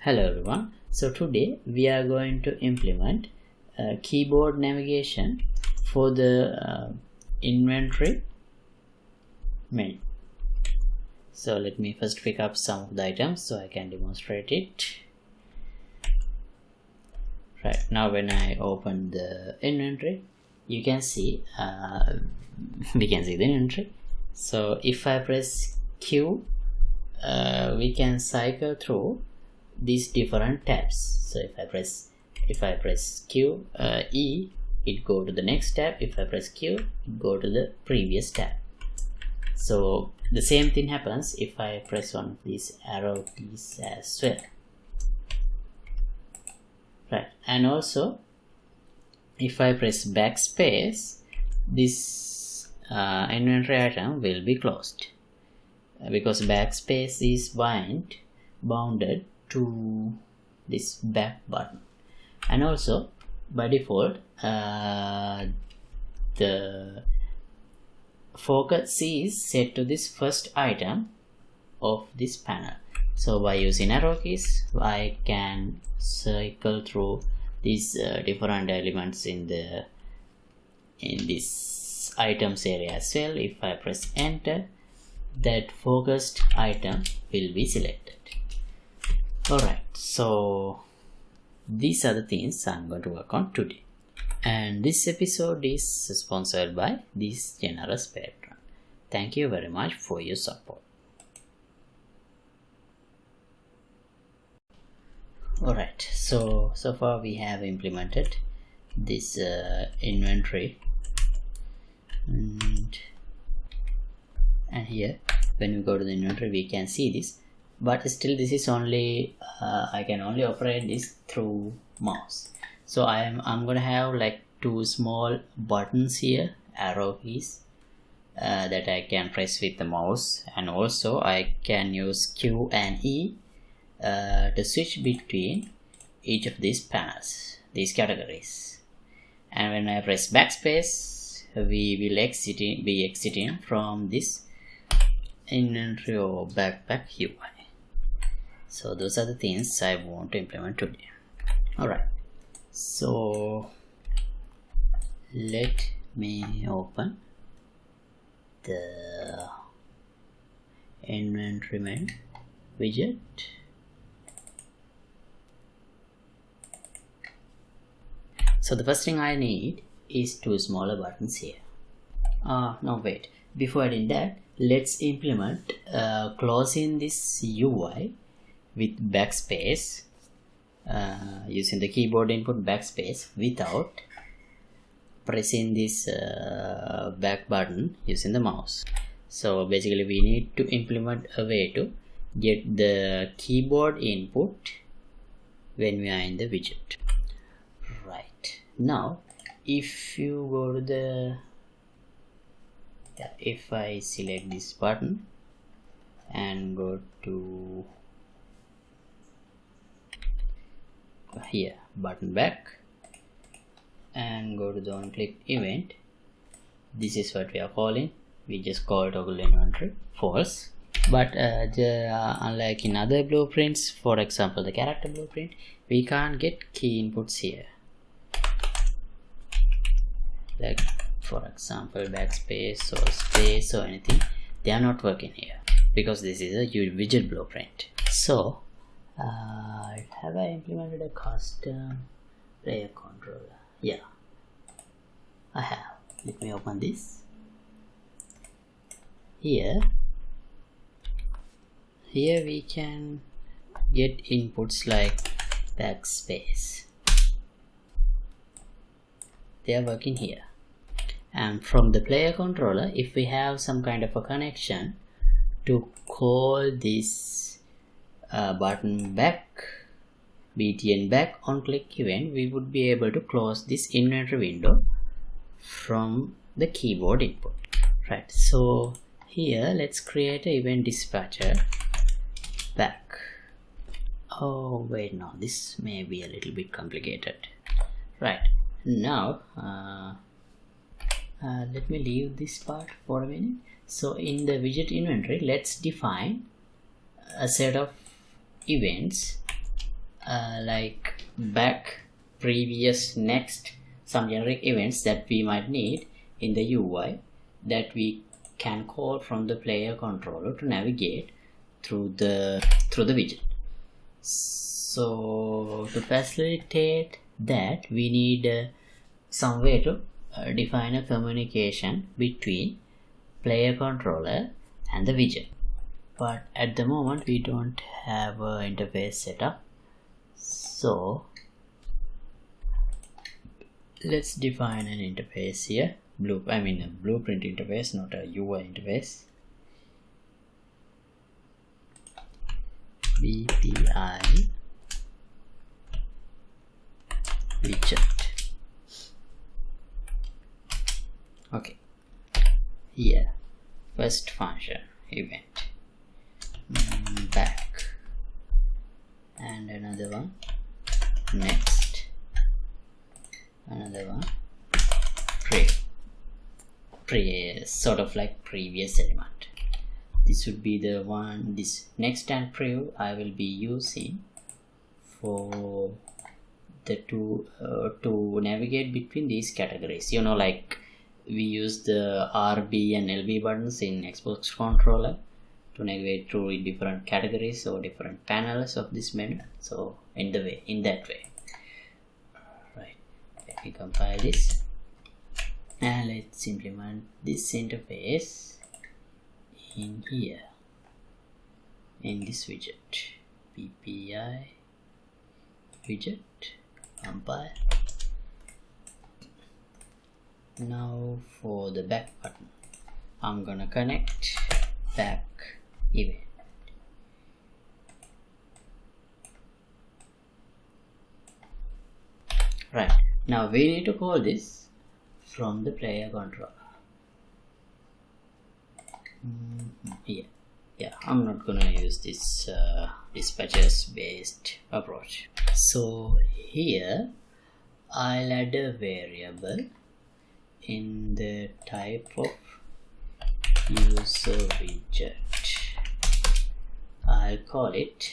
Hello everyone. So today we are going to implement keyboard navigation for the inventory menu. So let me first pick up some of the items so I can demonstrate it. Right now when I open the inventory, you can see we can see the inventory. So if I press Q, we can cycle through these different tabs. So if I press Q, E, it go to the next tab. If I press Q, it go to the previous tab. So the same thing happens if I press one of these arrow keys as well. Right, and also if I press backspace, this inventory item will be closed because backspace is bounded to this back button. And also by default the focus is set to this first item of this panel. So by using arrow keys I can cycle through these different elements in this items area as well. If I press enter, that focused item will be selected. Alright, so these are the things I'm going to work on today. And this episode is sponsored by this generous patron. Thank you very much for your support. Alright, so far we have implemented this inventory and here when we go to the inventory we can see this, but still this is only I can only operate this through mouse. So I'm gonna have like two small buttons here, arrow keys that I can press with the mouse, and also I can use Q and E to switch between each of these panels, these categories. And when I press backspace, we will be exiting from this inventory or backpack UI. So those are the things I want to implement today. Alright, so let me open the inventory menu widget. So the first thing I need is two smaller buttons here. No wait, before I did that, let's implement closing this UI with backspace using the keyboard input backspace without pressing this back button using the mouse. So basically we need to implement a way to get the keyboard input when we are in the widget. Right, now if you go to the if I select this button and go to here, button back, and go to the on click event, this is what we are calling. We just call toggle inventory false. But unlike in other blueprints, for example the character blueprint, we can't get key inputs here. Like for example backspace or space or anything, they are not working here because this is a widget blueprint. So have I implemented a custom player controller? Yeah, I have. Let me open this. Here we can get inputs like backspace. They are working here. And from the player controller, if we have some kind of a connection to call this button back, btn back on click event, we would be able to close this inventory window from the keyboard input. Right, so here let's create an event dispatcher back. Oh wait, no, this may be a little bit complicated. Right, now let me leave this part for a minute. So in the widget inventory, let's define a set of events like back, previous, next, some generic events that we might need in the UI that we can call from the player controller to navigate through the widget. So to facilitate that, we need some way to define a communication between player controller and the widget. But at the moment we don't have an interface set up, so let's define an interface here. A blueprint interface, not a UI interface. BPI widget. Okay, here first function event back, and another one next, another one sort of like previous element. This would be the one, this next and prev I will be using for the to navigate between these categories. Like we use the RB and LB buttons in Xbox controller to navigate through different categories or different panels of this menu. So in that way. Right, let me compile this and let's implement this interface in here in this widget. BPI widget, compile. Now for the back button, I'm gonna connect back event. Right, now we need to call this from the player controller. Here, yeah, I'm not gonna use this dispatches based approach. So here I'll add a variable in the type of user widget. I'll call it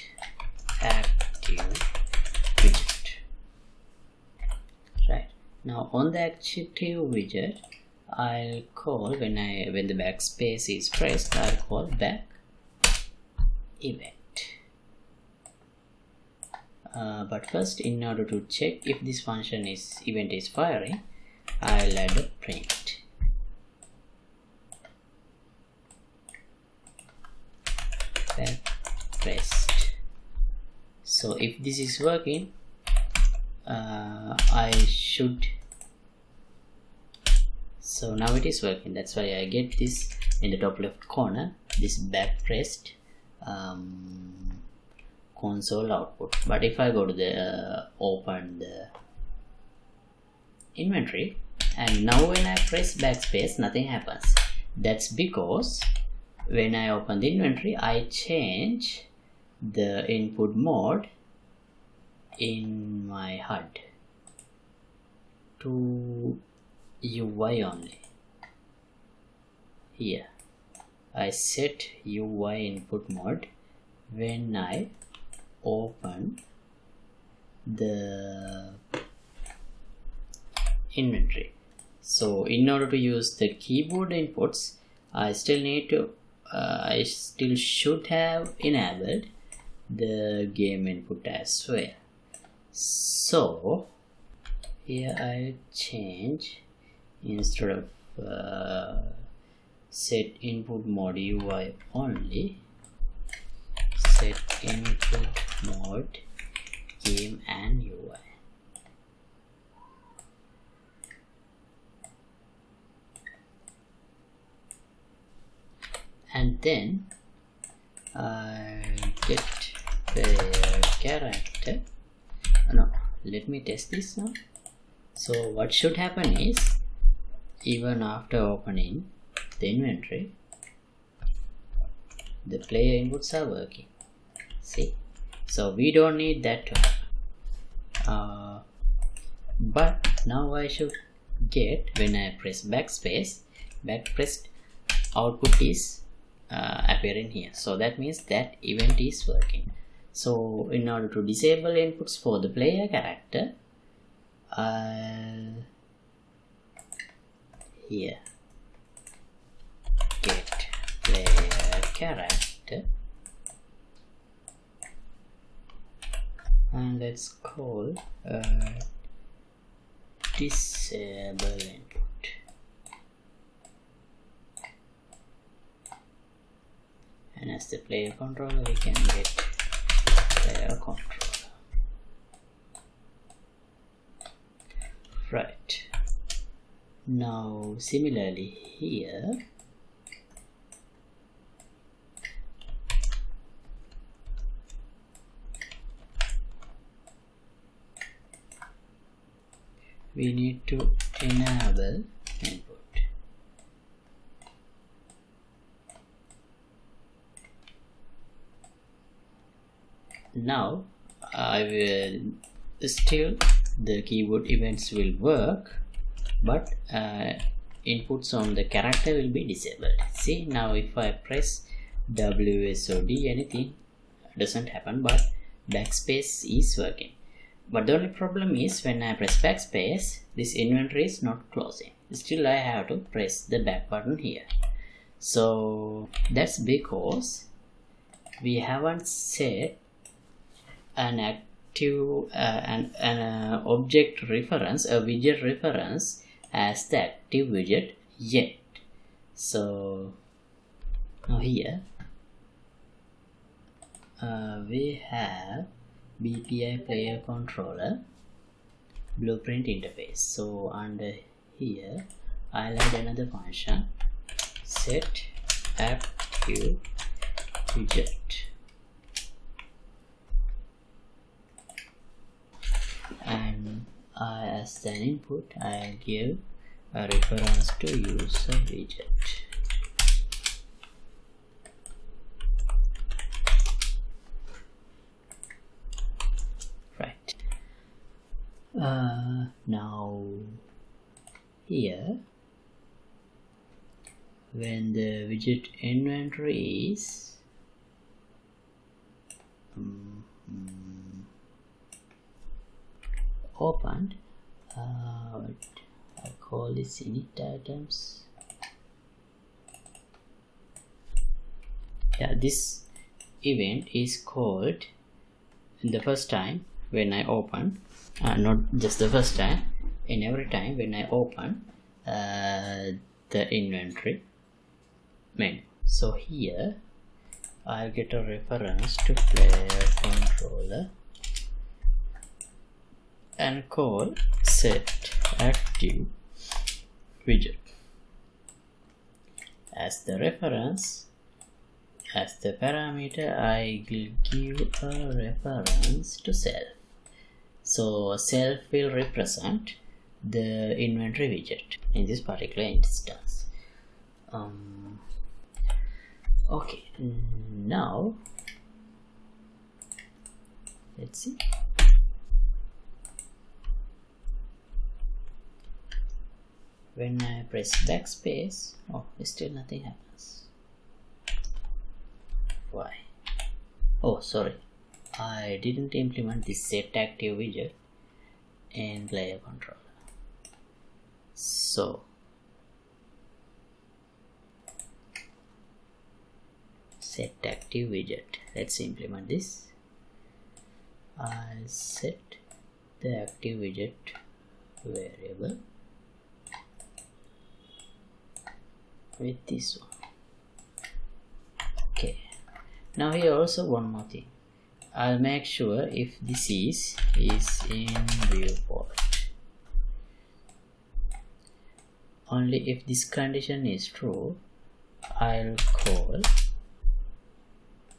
active widget. Right, now on the active widget I'll call, when the backspace is pressed, I'll call back event. But first, in order to check if this event is firing, I'll add a print. Back pressed. So if this is working, so now it is working. That's why I get this in the top left corner, this back pressed console output. But if I go to the open the inventory, and now when I press backspace, nothing happens. That's because when I open the inventory, I change the input mode in my HUD to UI only. Here I set UI input mode when I open the inventory. So in order to use the keyboard inputs, I still should have enabled the game input as well. So here I'll change, instead of set input mode UI only, set input mode game and UI. And then I get the character. No, let me test this now. So what should happen is, even after opening the inventory, the player inputs are working. See, so we don't need that to happen. But now I should get, when I press backspace, back pressed output is appearing here. So that means that event is working. So in order to disable inputs for the player character, here get player character, and let's call disable input, and as the player controller we can get player controller. Right, now similarly here we need to enable input. Now I will still the keyboard events will work, but inputs on the character will be disabled. See, now if I press W, S or D, anything doesn't happen, but backspace is working. But the only problem is when I press backspace, this inventory is not closing. Still I have to press the back button here. So that's because we haven't set an active an object reference, a widget reference as the active widget yet. So now here we have BPI player controller blueprint interface. So under here I'll add another function, set active widget, and as an input I give a reference to user widget. Right. Now here when the widget inventory is opened, I call this init items. Yeah, this event is called the first time when I open, not just the first time, in every time when I open the inventory menu. So here I'll get a reference to player controller and call set active widget. As the reference, as the parameter, I will give a reference to self. So self will represent the inventory widget in this particular instance. Okay, now let's see. When I press backspace, oh, still nothing happens. Why? Oh, sorry, I didn't implement this set active widget in player controller. So set active widget, let's implement this. I'll set the active widget variable with this one. Okay, now here also one more thing. I'll make sure if this is in viewport. Only if this condition is true, I'll call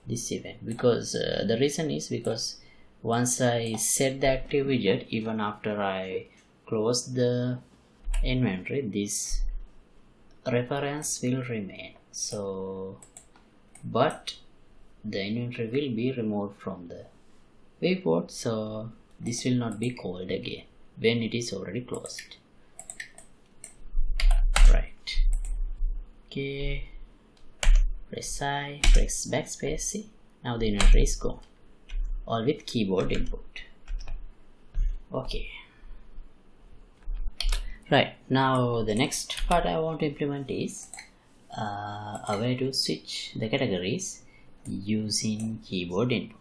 this event, because the reason is because once I set the active widget, even after I close the inventory, this reference will remain. So but the inventory will be removed from the viewport, so this will not be called again when it is already closed. Right, okay, press I, press backspace. See, now the inventory is gone. all with keyboard input. Okay, right, now the next part I want to implement is a way to switch the categories using keyboard input.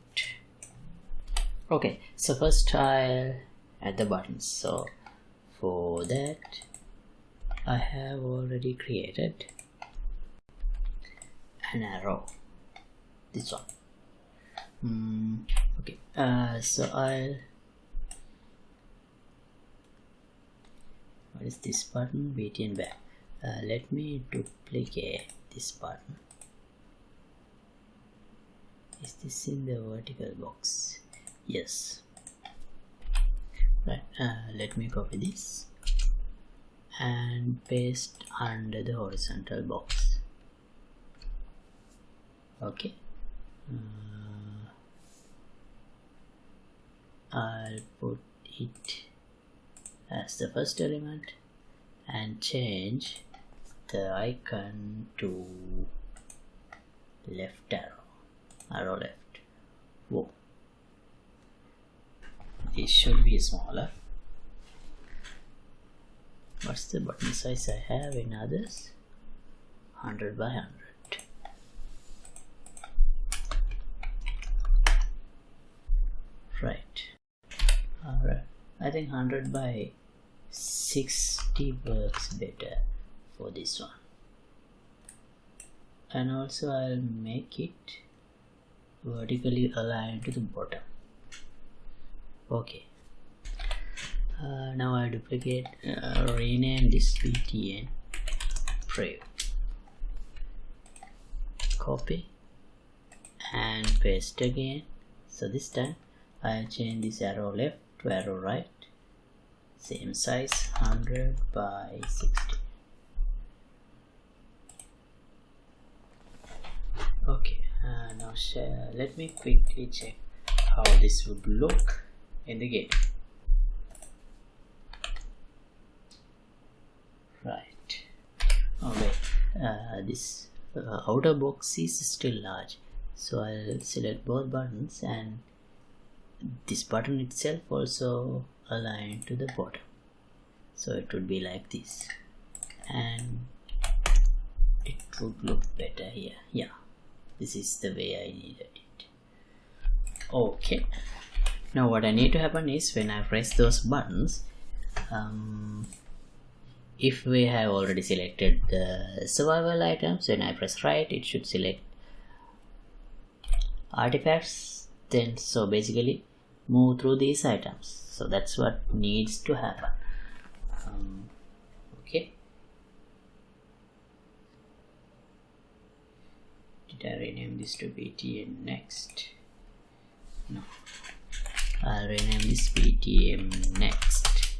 Okay, so first I'll add the buttons. So for that I have already created an arrow, this one. Okay, so what is this button? BTN back. Let me duplicate this button. Is this in the vertical box? Yes. Right, let me copy this and paste under the horizontal box. Okay, I'll put it as the first element and change the icon to left arrow left. Whoa, it should be smaller. What's the button size I have in others? 100 by 100. Right. Alright, I think 100 by 60 works better for this one. And also I'll make it vertically aligned to the bottom. Okay. Now I duplicate, rename this btn preview, copy and paste again. So this time I'll change this arrow left to arrow right, same size, 100 by 60. Okay, now let me quickly check how this would look in the game. Right. Okay, this outer box is still large, so I'll select both buttons and this button itself also align to the bottom, so it would be like this and it would look better here. Yeah, this is the way I needed it. Okay, now what I need to happen is when I press those buttons, if we have already selected the survival items, when I press right it should select artifacts, then so basically move through these items. So that's what needs to happen. Okay, did I rename this to BTN next? No, I'll rename this BTM next.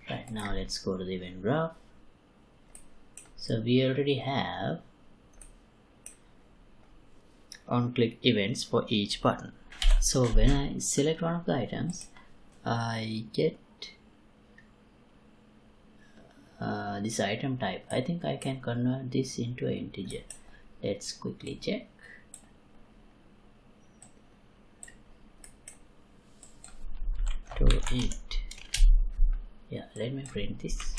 Right, now let's go to the event graph. So we already have on-click events for each button. So when I select one of the items, I get this item type. I think I can convert this into an integer. Let's quickly check. To int. Yeah, let me print this.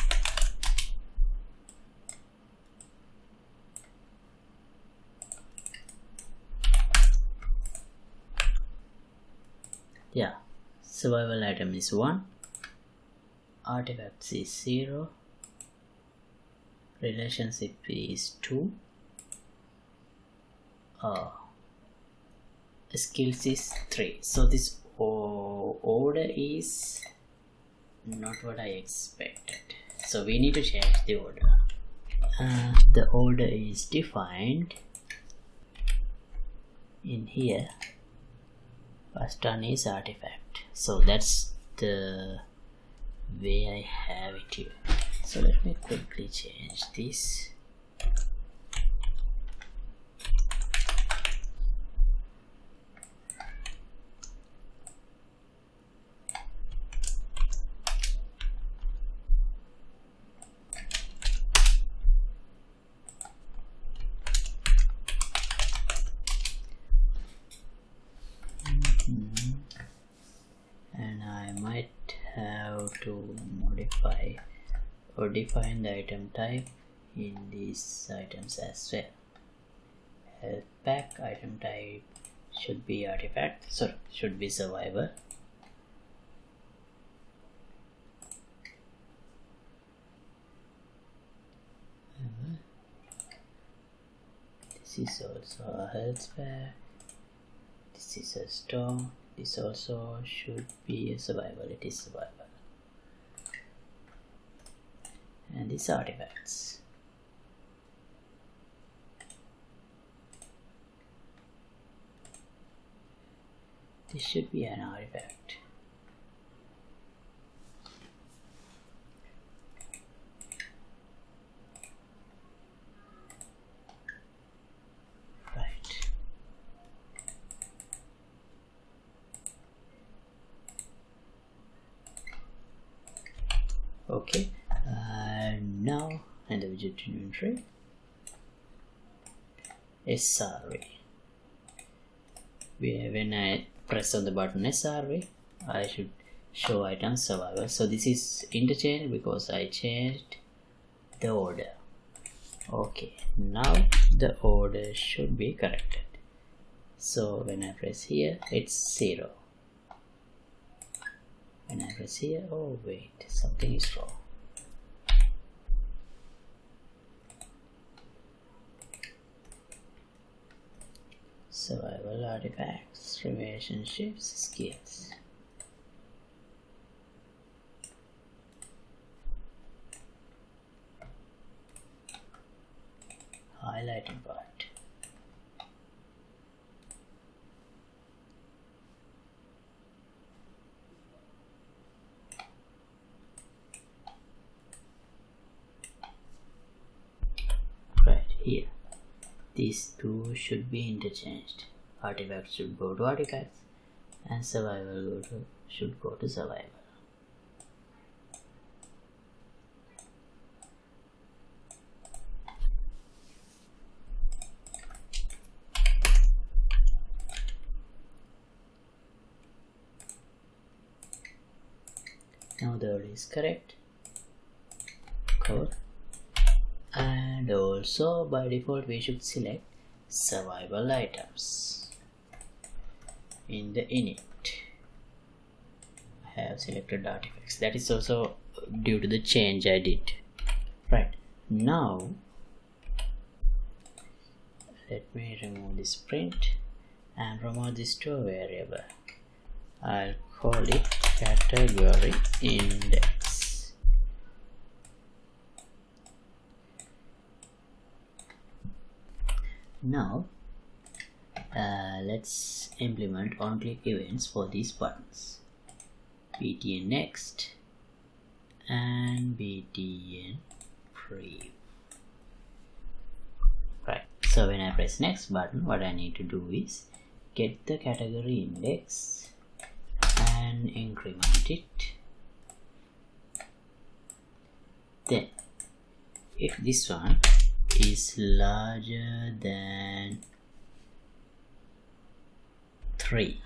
Yeah, survival item is 1, artifacts is 0, relationship is 2, skills is 3. So this order is not what I expected, so we need to change the order. The order is defined in here. First one is artifact, so that's the way I have it here. So let me quickly change this. to modify or define the item type in these items as well. Health pack item type should be artifact, sorry, should be survivor. This is also a health pack. This is a storm. This also should be a survival. It is survival. And these artifacts. This should be an artifact. Right. Okay. Now in the widget inventory, SRV. When I press on the button SRV, I should show item survivor. So this is interchanged because I changed the order. Okay, now the order should be corrected. So when I press here, it's 0. When I press here, oh wait, something is wrong. Survival artifacts, relationships, skills. Highlighting part. Right here. These two should be interchanged. Artifacts should go to artifacts and survival should go to survival. Now the order is correct. Cool. And also by default we should select survival items in the init. I have selected artifacts. That is also due to the change I did. Right, now let me remove this print and remove this to a variable. I'll call it category index. Now let's implement on-click events for these buttons. btn next and btn preview. Right, so when I press next button, what I need to do is get the category index and increment it. Then if this one is larger than 3,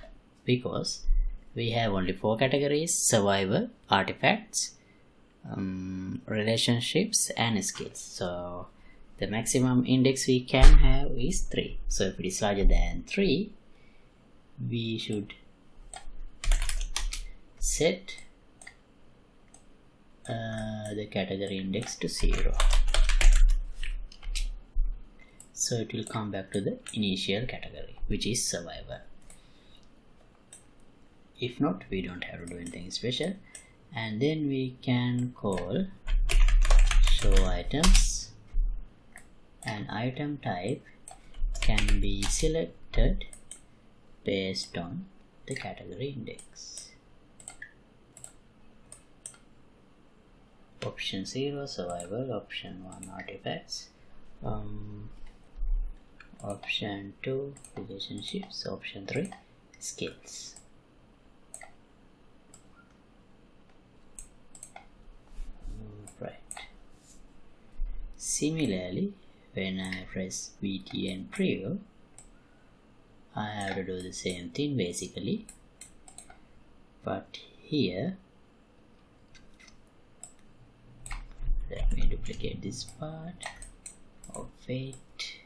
because we have only 4 categories: survival, artifacts, relationships and skills. So the maximum index we can have is 3. So if it is larger than 3, we should set the category index to 0. So it will come back to the initial category, which is survivor. If not, we don't have to do anything special. And then we can call show items, and item type can be selected based on the category index. Option 0 survival, option 1 artifacts, option 2 relationships, option 3 skills. Right. Similarly, when I press btn preview, I have to do the same thing basically, but here let me duplicate this part of weight.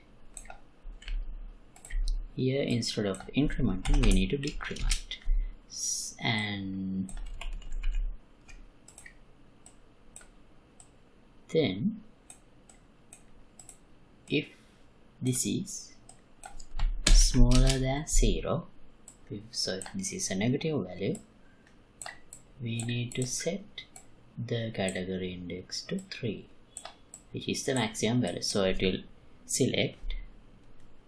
Here instead of incrementing we need to decrement, and then if this is smaller than 0, so if this is a negative value, we need to set the category index to 3, which is the maximum value. So it will select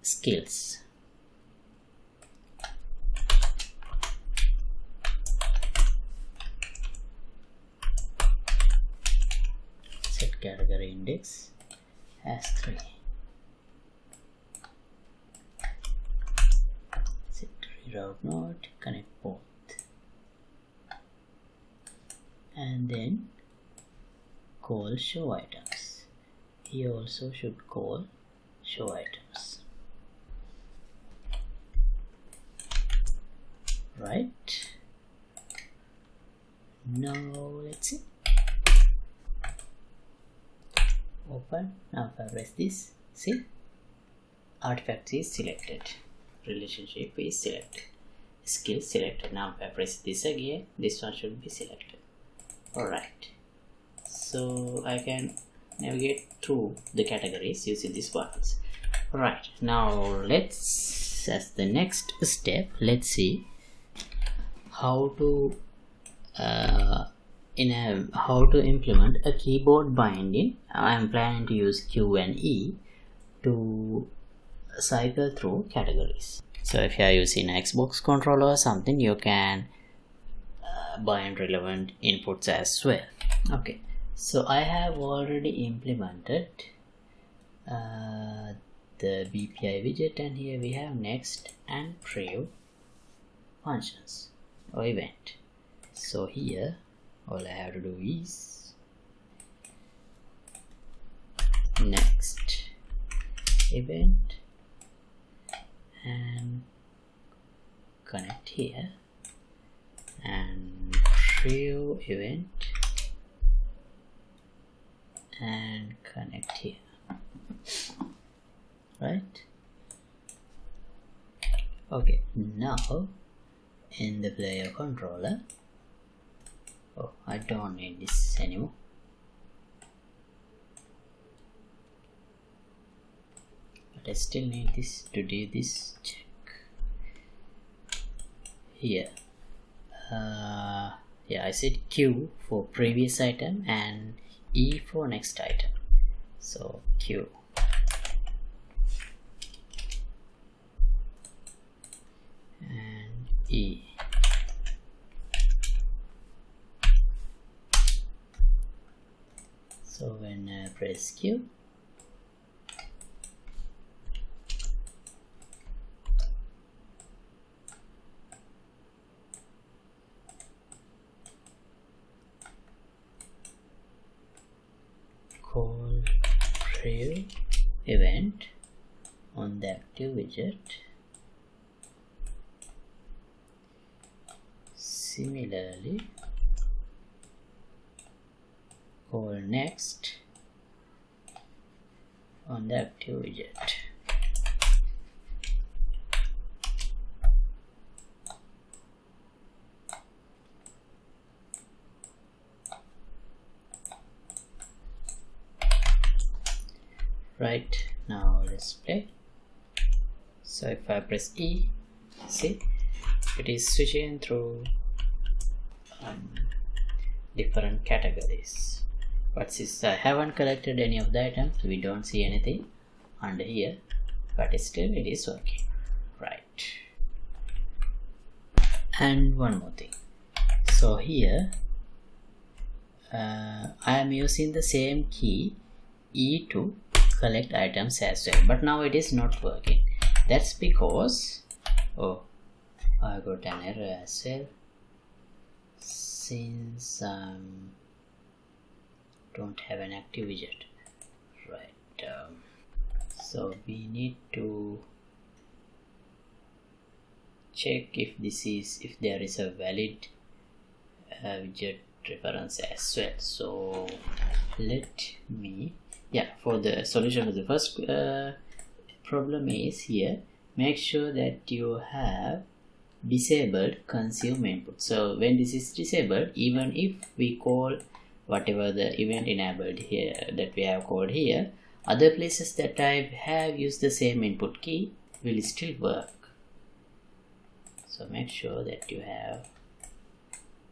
skills. Set category index as 3. Set reroute node, connect both. And then call show items. Here also should call show items. Right. Now let's see. Open. Now if I press this, see, artifact is selected, relationship is selected, skill selected. Now if I press this again, this one should be selected. Alright, so I can navigate through the categories using these buttons. Alright, now let's, as the next step, let's see how to how to implement a keyboard binding. I am planning to use Q and E to cycle through categories. So if you are using an Xbox controller or something, you can bind relevant inputs as well. Okay, so I have already implemented the BPI widget, and here we have next and preview functions or event. So here all I have to do is next event and connect here, and preview event and connect here. Right. Okay, now in the player controller, oh, I don't need this anymore. But I still need this to do this check here. Yeah, I said Q for previous item and E for next item. So Q and E. So when I press Q, call preview event on the active widget. Similarly, call next on the active widget. Right, now let's play. So if I press E, see, it is switching through different categories. But since I haven't collected any of the items, we don't see anything under here, but still it is working. Right. And one more thing. So here I am using the same key E to collect items as well, but now it is not working. That's because, oh, I got an error as well, since don't have an active widget. Right, so we need to check if there is a valid widget reference as well. So let me, for the solution of the first problem is here, make sure that you have disabled consume input. So when this is disabled, even if we call whatever the event enabled here that we have called here, other places that I have used the same input key will still work. So make sure that you have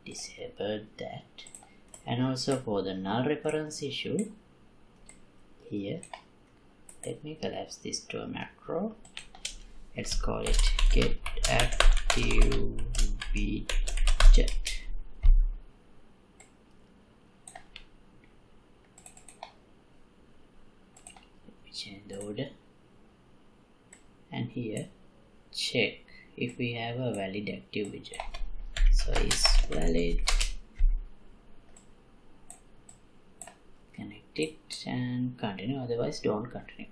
disabled that. And also for the null reference issue here, let me collapse this to a macro. Let's call it get active widget. Change the order, and here check if we have a valid active widget. So is valid, connect it and continue, otherwise don't continue.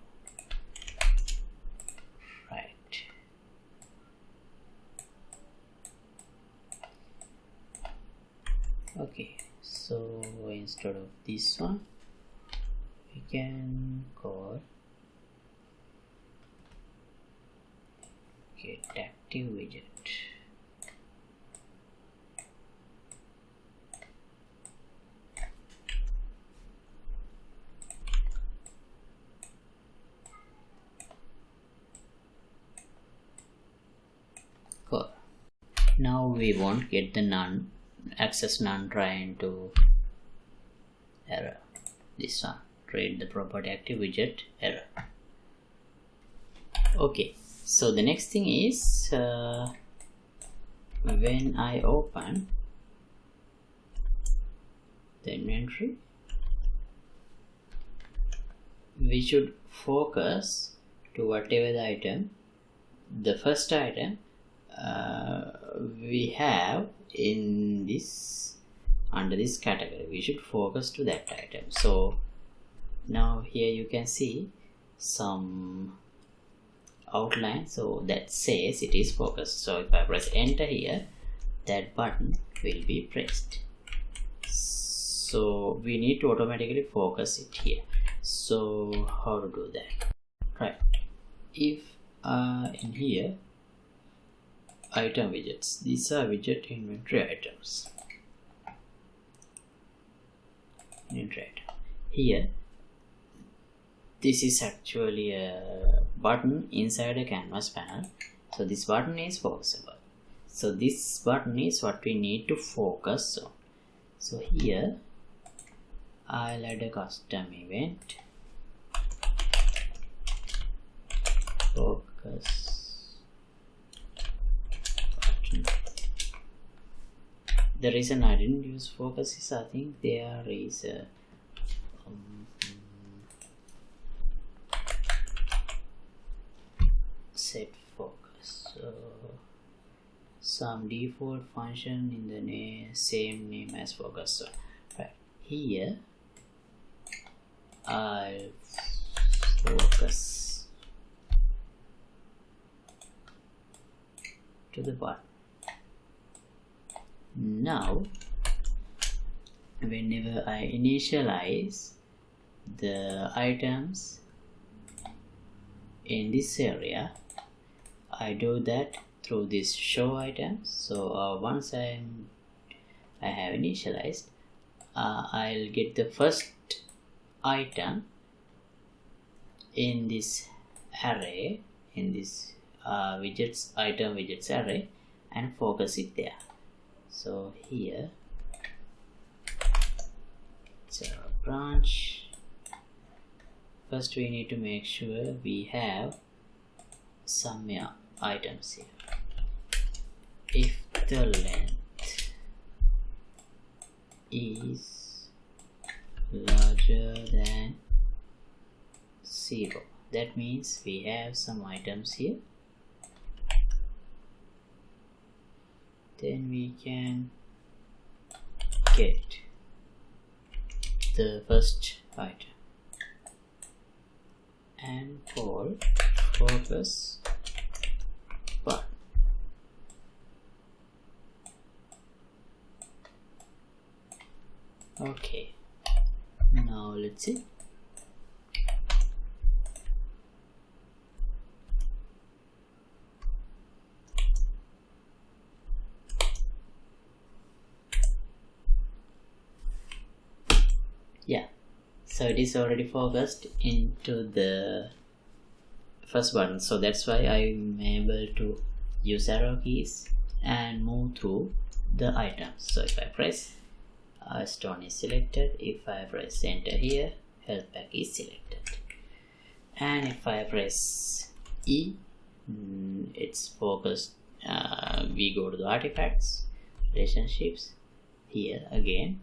Right, okay, so instead of this one we can call get active widget. Cool. Now we won't get the none access none trying to error. This one, read the property active widget error. Okay, so the next thing is when I open the inventory, we should focus to whatever the item, the first item we have in this, under this category, we should focus to that item. So now here you can see some outline, so that says it is focused. So if I press enter here, that button will be pressed. So we need to automatically focus it here. So how to do that? Right, if in here item widgets, these are widget inventory items. Inventory item. Here this is actually a button inside a canvas panel. So this button is focusable. So this button is what we need to focus on. So here I'll add a custom event, focus button. The reason I didn't use focus is I think there is a set focus, so some default function in the same name as focus. So right here I'll focus to the button. Now whenever I initialize the items in this area, I do that through this show items. So once I have initialized, I'll get the first item in this array, in this widgets item widgets array, and focus it there. So here it's a branch. First we need to make sure we have some items here. If the length is larger than 0, that means we have some items here. Then we can get the first item and call focus button. Okay, now let's see. Yeah, so it is already focused into the first button, so that's why I'm able to use arrow keys and move through the items. So if I press stone is selected, if I press enter here, health pack is selected, and if I press E, it's focused. We go to the artifacts, relationships, here again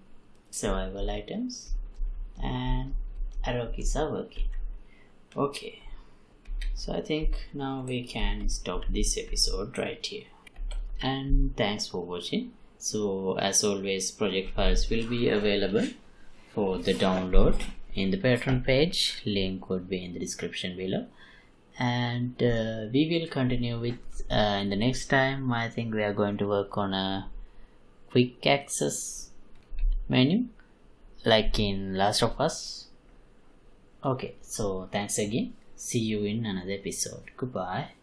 survival items, and arrow keys are working. Okay, so I think now we can stop this episode right here, and thanks for watching. So as always, project files will be available for the download in the Patreon page. Link would be in the description below, and we will continue with in the next time. I think we are going to work on a quick access menu like in Last of Us. Okay, so thanks again. See you in another episode. Goodbye.